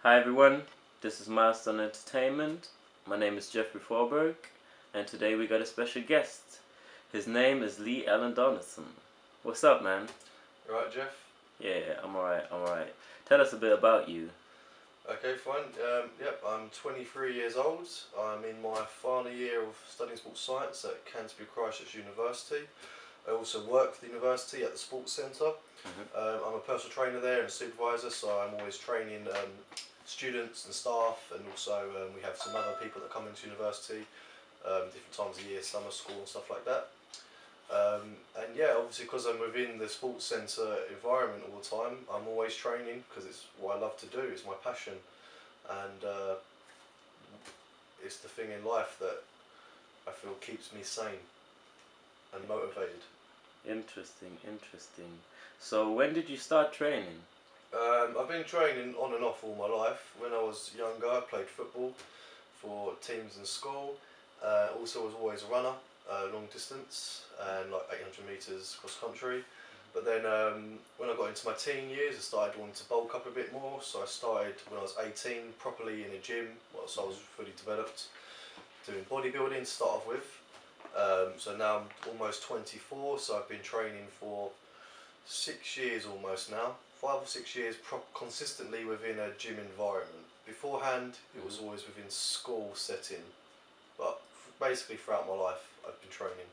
Hi everyone, this is Milestone Entertainment. My name is Jeffrey Forberg, and today we got a special guest. His name is Lee Allen Donaldson. What's up, man? You alright, Jeff? Yeah, I'm alright. Tell us a bit about you. Okay, fine. I'm 23 years old. I'm in my final year of studying sports science at Canterbury Christchurch University. I also work for the university at the sports centre. I'm a personal trainer there and a supervisor, so I'm always training students and staff, and also we have some other people that come into university different times of year, summer school and stuff like that. And yeah, obviously because I'm within the sports centre environment all the time, I'm always training because it's what I love to do, it's my passion, and it's the thing in life that I feel keeps me sane and motivated. Interesting. So when did you start training? I've been training on and off all my life. When I was younger, I played football for teams in school. Also was always a runner, long distance, and like 800 metres cross country. But then when I got into my teen years, I started wanting to bulk up a bit more. So I started when I was 18, properly in a gym, so I was fully developed, doing bodybuilding to start off with. So now I'm almost 24, so I've been training for 6 years almost now. 5 or 6 years consistently within a gym environment. Beforehand, it was always within school setting, but basically throughout my life, I've been training.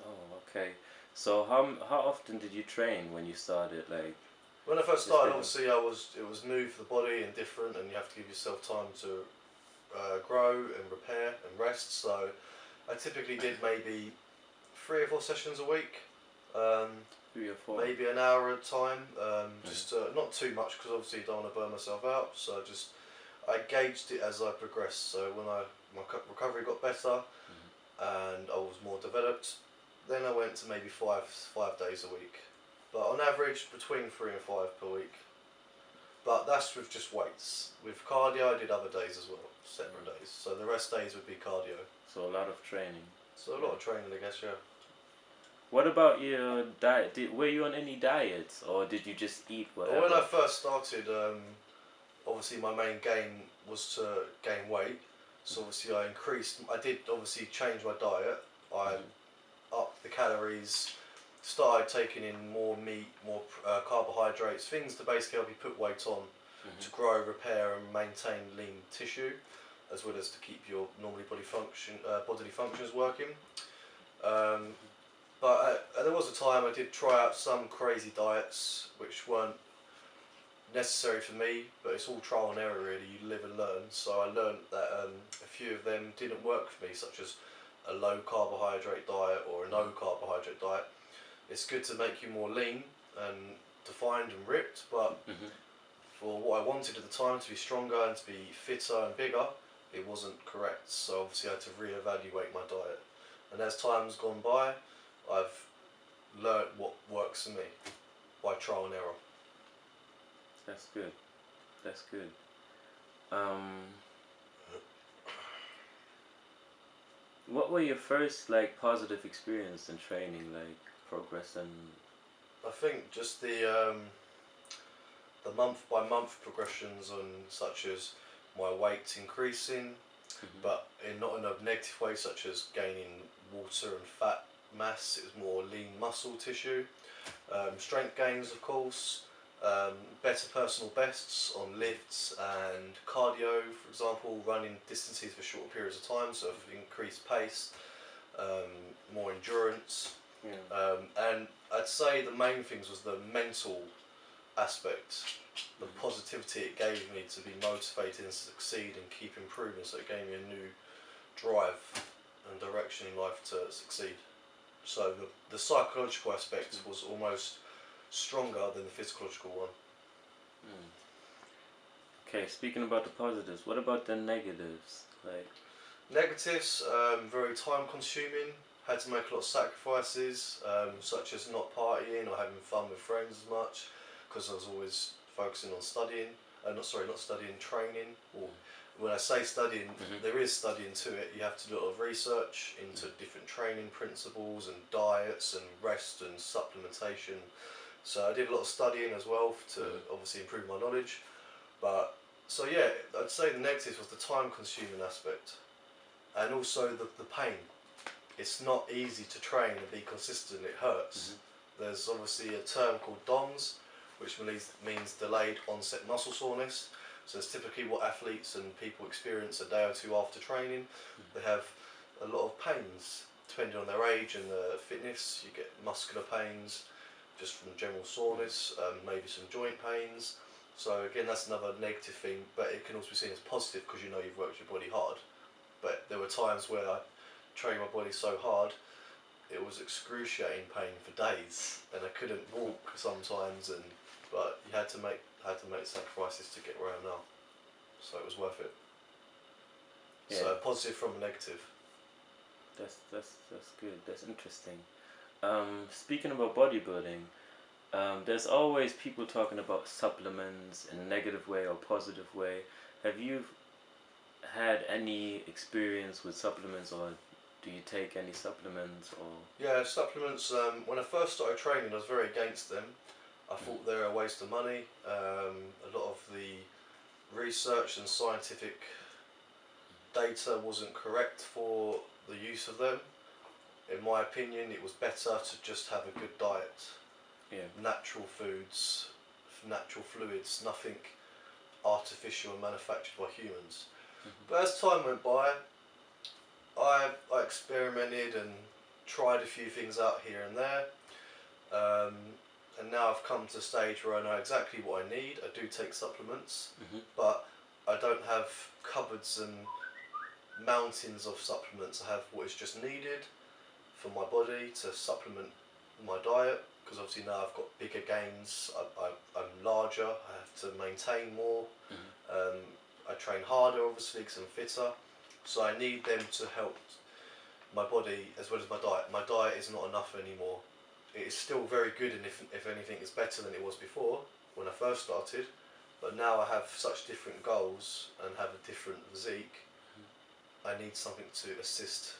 Oh, okay. So how often did you train when you started? Like when I first started, obviously, it was new for the body and different, and you have to give yourself time to grow and repair and rest. So I typically did maybe 3 or 4 sessions a week. 3 or 4. Maybe an hour at a time, just not too much because obviously you don't want to burn myself out. So I gauged it as I progressed. So when my recovery got better and I was more developed, then I went to maybe five days a week. But on average, between 3 and 5 per week. But that's with just weights. With cardio, I did other days as well, separate days. So the rest days would be cardio. So a lot of training. So a lot of training, I guess, yeah. What about your diet? Were you on any diets, or did you just eat whatever? When I first started, obviously my main game was to gain weight. So obviously I did obviously change my diet. I upped the calories, started taking in more meat, more carbohydrates, things to basically help you put weight on, to grow, repair and maintain lean tissue, as well as to keep your normally bodily functions working. But there was a time I did try out some crazy diets which weren't necessary for me, but it's all trial and error really, you live and learn. So I learned that a few of them didn't work for me, such as a low carbohydrate diet or a no carbohydrate diet. It's good to make you more lean and defined and ripped, but for what I wanted at the time, to be stronger and to be fitter and bigger, it wasn't correct. So obviously I had to reevaluate my diet. And as time's gone by, I've learnt what works for me by trial and error. That's good. What were your first positive experience in training, like progressing? I think just the month by month progressions on such as my weight increasing, but not in a negative way, such as gaining water and fat mass. It was more lean muscle tissue. Strength gains, of course. Better personal bests on lifts and cardio, for example, running distances for shorter periods of time, so increased pace, more endurance. And I'd say the main things was the mental aspect, the positivity it gave me to be motivated and succeed and keep improving. So it gave me a new drive and direction in life to succeed. So the psychological aspect was almost stronger than the physiological one. Okay, speaking about the positives, what about the negatives? Negatives, very time consuming. Had to make a lot of sacrifices, such as not partying or having fun with friends as much, because I was always focusing on studying. Not studying, training. Or when I say studying, there is studying to it. You have to do a lot of research into different training principles and diets and rest and supplementation. So I did a lot of studying as well to obviously improve my knowledge. But so yeah, I'd say the negatives was the time-consuming aspect, and also the pain. It's not easy to train and be consistent. It hurts. There's obviously a term called DOMS, which means delayed onset muscle soreness. So it's typically what athletes and people experience a day or two after training. They have a lot of pains, depending on their age and their fitness. You get muscular pains, just from general soreness, maybe some joint pains. So again, that's another negative thing, but it can also be seen as positive because you know you've worked your body hard. But there were times where I trained my body so hard, it was excruciating pain for days, and I couldn't walk sometimes. But you had to make sacrifices to get where I am now, so it was worth it. Yeah. So positive from a negative. That's good. That's interesting. Speaking about bodybuilding, there's always people talking about supplements in a negative way or positive way. Have you had any experience with supplements, or do you take any supplements? Or yeah, supplements. When I first started training, I was very against them. I thought they were a waste of money. A lot of the research and scientific data wasn't correct for the use of them. In my opinion, it was better to just have a good diet. Yeah. Natural foods, natural fluids, nothing artificial and manufactured by humans. But as time went by, I experimented and tried a few things out here and there. And now I've come to a stage where I know exactly what I need. I do take supplements, but I don't have cupboards and mountains of supplements. I have what is just needed for my body to supplement my diet, because obviously now I've got bigger gains, I'm larger, I have to maintain more, I train harder obviously because I'm fitter, so I need them to help my body as well as my diet. My diet is not enough anymore. It is still very good, and if anything it's better than it was before when I first started, but now I have such different goals and have a different physique. I need something to assist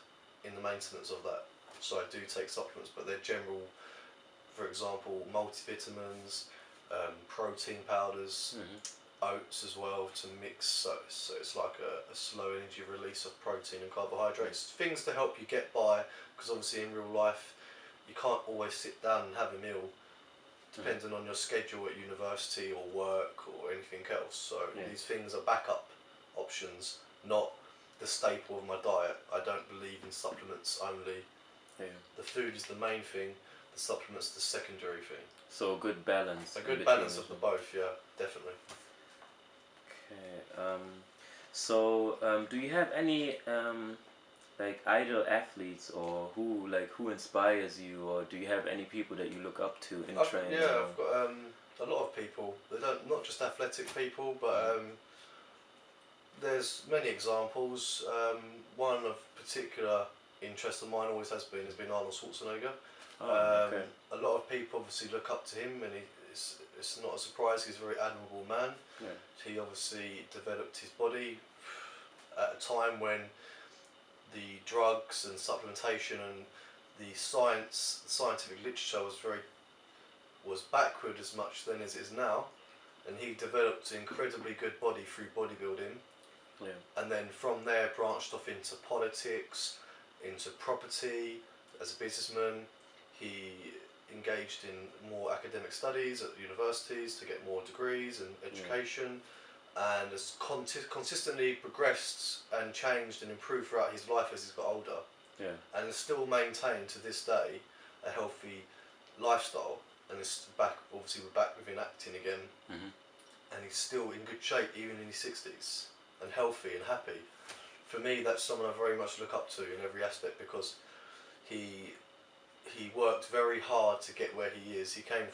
in the maintenance of that. So I do take supplements, but they're general, for example, multivitamins, protein powders, oats as well to mix, so it's like a slow energy release of protein and carbohydrates. Things to help you get by, because obviously in real life you can't always sit down and have a meal, depending on your schedule at university or work or anything else. So these things are backup options, not the staple of my diet. I don't believe in supplements only. The food is the main thing, the supplements the secondary thing. So a good balance. A good balance of the both, yeah, definitely. Okay. Do you have any like idol athletes, or who inspires you, or do you have any people that you look up to in training? Yeah, I've got a lot of people. They don't, not just athletic people, but there's many examples. One of particular interest of mine always has been Arnold Schwarzenegger. Okay. A lot of people obviously look up to him, and it's not a surprise. He's a very admirable man. Yeah. He obviously developed his body at a time when the drugs and supplementation and the scientific literature was backward as much then as it is now, and he developed an incredibly good body through bodybuilding. And then from there branched off into politics, into property. As a businessman, he engaged in more academic studies at universities to get more degrees and education, and has consistently progressed and changed and improved throughout his life as he's got older, and has still maintained to this day a healthy lifestyle. And it's obviously we're back within acting again, and he's still in good shape even in his 60s and healthy and happy. For me, that's someone I very much look up to in every aspect, because he worked very hard to get where he is. He came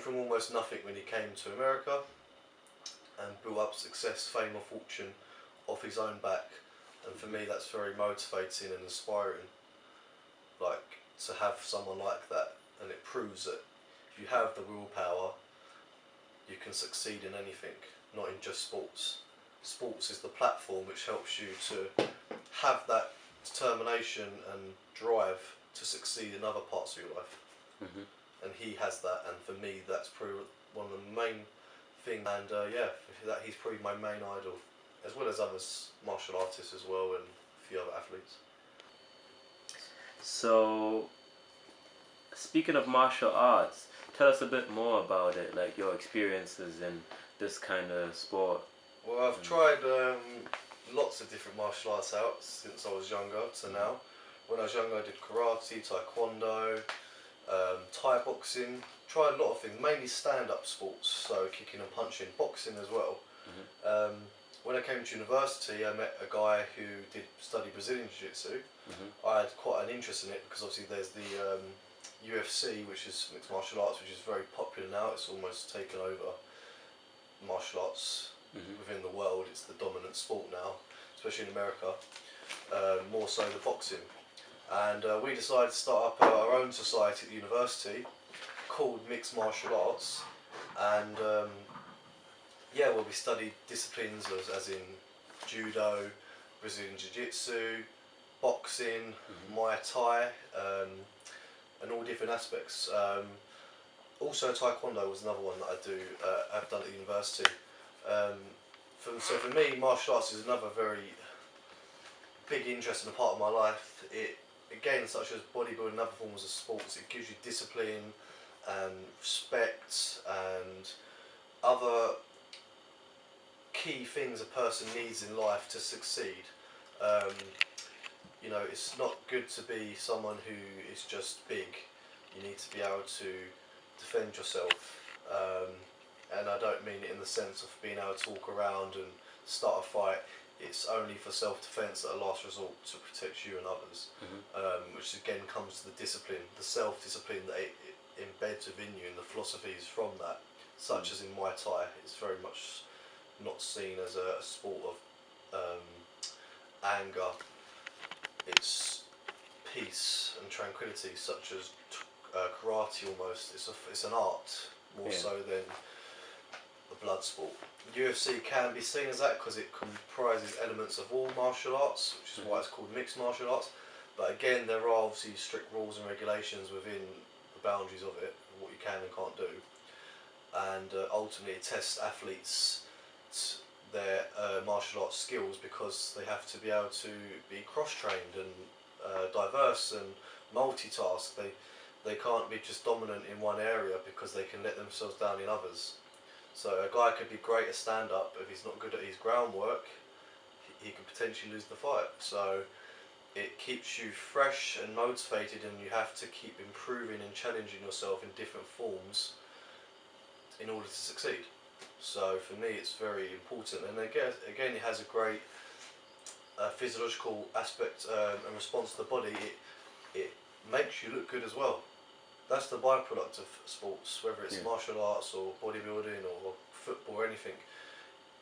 from almost nothing when he came to America, and built up success, fame or fortune off his own back. And for me, that's very motivating and inspiring, like to have someone like that. And it proves that if you have the willpower, you can succeed in anything, not in just sports. Sports is the platform which helps you to have that determination and drive to succeed in other parts of your life. And he has that, and for me that's probably one of the main thing. And yeah, that he's probably my main idol, as well as others martial artists as well, and a few other athletes. So, speaking of martial arts, tell us a bit more about it, like your experiences in this kind of sport. Well, I've tried lots of different martial arts out since I was younger to now. When I was younger, I did karate, taekwondo, Thai boxing. Tried a lot of things, mainly stand-up sports, so kicking and punching, boxing as well. Um, when I came to university, I met a guy who did study Brazilian Jiu-Jitsu. I had quite an interest in it because obviously there's the UFC, which is mixed martial arts, which is very popular now. It's almost taken over martial arts within the world. It's the dominant sport now, especially in America. More so the boxing. And we decided to start up our own society at the university called Mixed Martial Arts. And yeah, well, we studied disciplines as in judo, Brazilian Jiu-Jitsu, boxing, Muay Thai, and all different aspects. Also, Taekwondo was another one that I've done at the university. So for me, martial arts is another very big interest and a part of my life. It, again, such as bodybuilding and other forms of sports, it gives you discipline and respect and other key things a person needs in life to succeed. You know, it's not good to be someone who is just big. You need to be able to defend yourself. And I don't mean it in the sense of being able to walk around and start a fight. It's only for self-defense at a last resort to protect you and others, which again comes to the discipline, the self-discipline that it embeds within you, and the philosophies from that, such as in Muay Thai. It's very much not seen as a sport of anger. It's peace and tranquility, such as karate almost. It's an art more so than a blood sport. UFC can be seen as that because it comprises elements of all martial arts, which is why it's called mixed martial arts. But again, there are obviously strict rules and regulations within the boundaries of it, what you can and can't do. And ultimately, it tests athletes' their martial arts skills, because they have to be able to be cross-trained and diverse and multitask. They can't be just dominant in one area, because they can let themselves down in others. So a guy could be great at stand-up, if he's not good at his groundwork, he could potentially lose the fight. So it keeps you fresh and motivated, and you have to keep improving and challenging yourself in different forms in order to succeed. So for me, it's very important, and again, it has a great physiological aspect and response to the body. It makes you look good as well. That's the byproduct of sports, whether it's martial arts or bodybuilding or football or anything.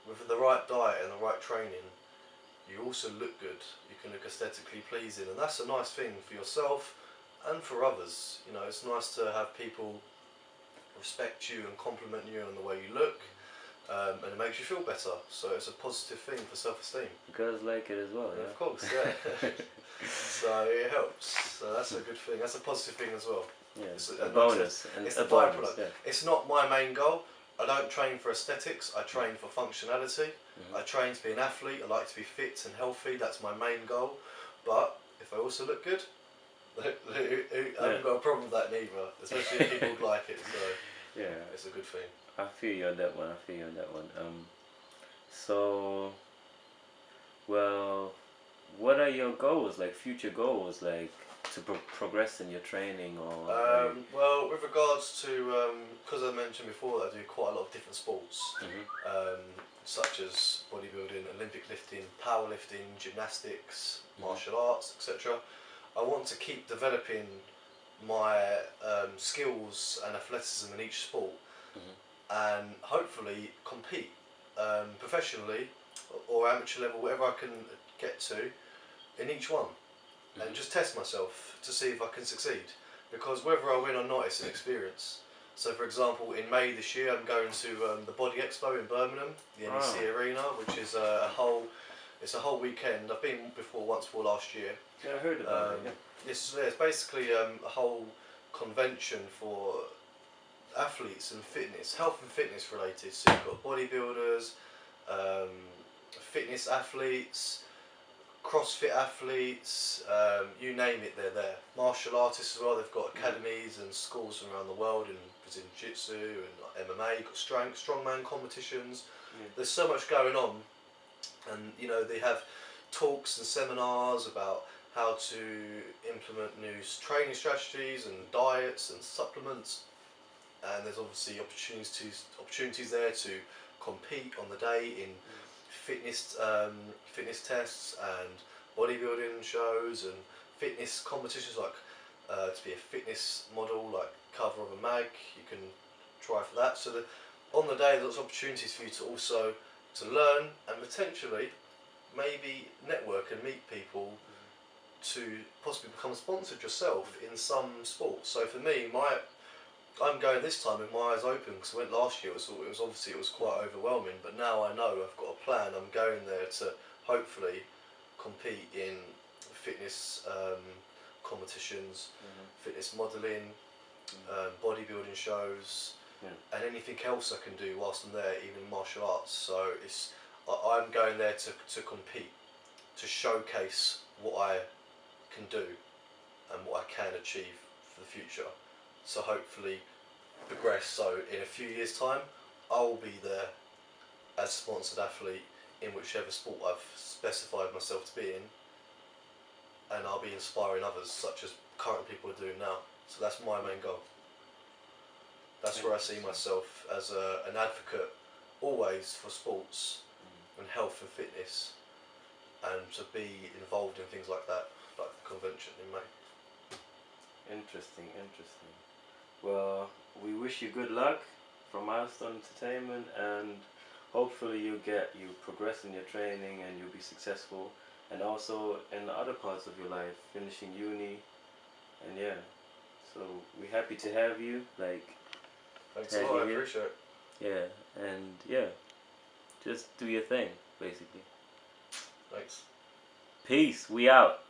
With the right diet and the right training, you also look good. You can look aesthetically pleasing, and that's a nice thing for yourself and for others. You know, it's nice to have people respect you and compliment you on the way you look, and it makes you feel better. So it's a positive thing for self-esteem. Girls like it as well, yeah? Of course, yeah. So it helps. So that's a good thing. That's a positive thing as well. Yeah, It's a bonus. It's a the bonus, byproduct. yeah. It's not my main goal. I don't train for aesthetics. I train for functionality. I train to be an athlete. I like to be fit and healthy. That's my main goal. But if I also look good, I haven't got a problem with that neither. Especially if people like it. So yeah, it's a good thing. I feel you on that one. So, well, what are your goals, like future goals, like to progress in your training, or? Well, with regards to, because I mentioned before that I do quite a lot of different sports, such as bodybuilding, Olympic lifting, powerlifting, gymnastics, martial arts, etc. I want to keep developing my skills and athleticism in each sport, and hopefully compete professionally or amateur level, whatever I can get to, in each one, and just test myself to see if I can succeed. Because whether I win or not, it's an experience. So, for example, in May this year, I'm going to the Body Expo in Birmingham, the NEC Arena, which is a whole weekend. I've been once before last year. Yeah, I heard about it. Yeah. It's basically a whole convention for athletes and fitness, health and fitness related. So you've got bodybuilders, um, fitness athletes, CrossFit athletes, you name it, they're there. Martial artists as well. They've got academies and schools around the world in Brazilian Jiu-Jitsu and like MMA. You've got strongman competitions. There's so much going on, and you know they have talks and seminars about how to implement new training strategies and diets and supplements. And there's obviously opportunities there to compete on the day in fitness tests and bodybuilding shows and fitness competitions, like to be a fitness model, like cover of a mag. You can try for that. So on the day, there's opportunities for you to also to learn and potentially maybe network and meet people to possibly become sponsored yourself in some sports. So for me, I'm going this time with my eyes open, because I went last year. It was obviously quite overwhelming, but now I know I've got a plan. I'm going there to hopefully compete in fitness competitions, fitness modelling, bodybuilding shows, and anything else I can do whilst I'm there, even martial arts. So I'm going there to compete, to showcase what I can do and what I can achieve for the future. So hopefully progress. So in a few years' time, I will be there as a sponsored athlete in whichever sport I've specified myself to be in, and I'll be inspiring others, such as current people are doing now. So that's my main goal. That's where I see myself as an advocate, always for sports and health and fitness, and to be involved in things like that, like the convention in May. Interesting. Well, we wish you good luck from Milestone Entertainment, and hopefully you progress in your training and you'll be successful, and also in the other parts of your life, finishing uni, and yeah. So we're happy to have you. Thanks a lot, I appreciate it. Yeah, and yeah, just do your thing, basically. Thanks. Peace. We out.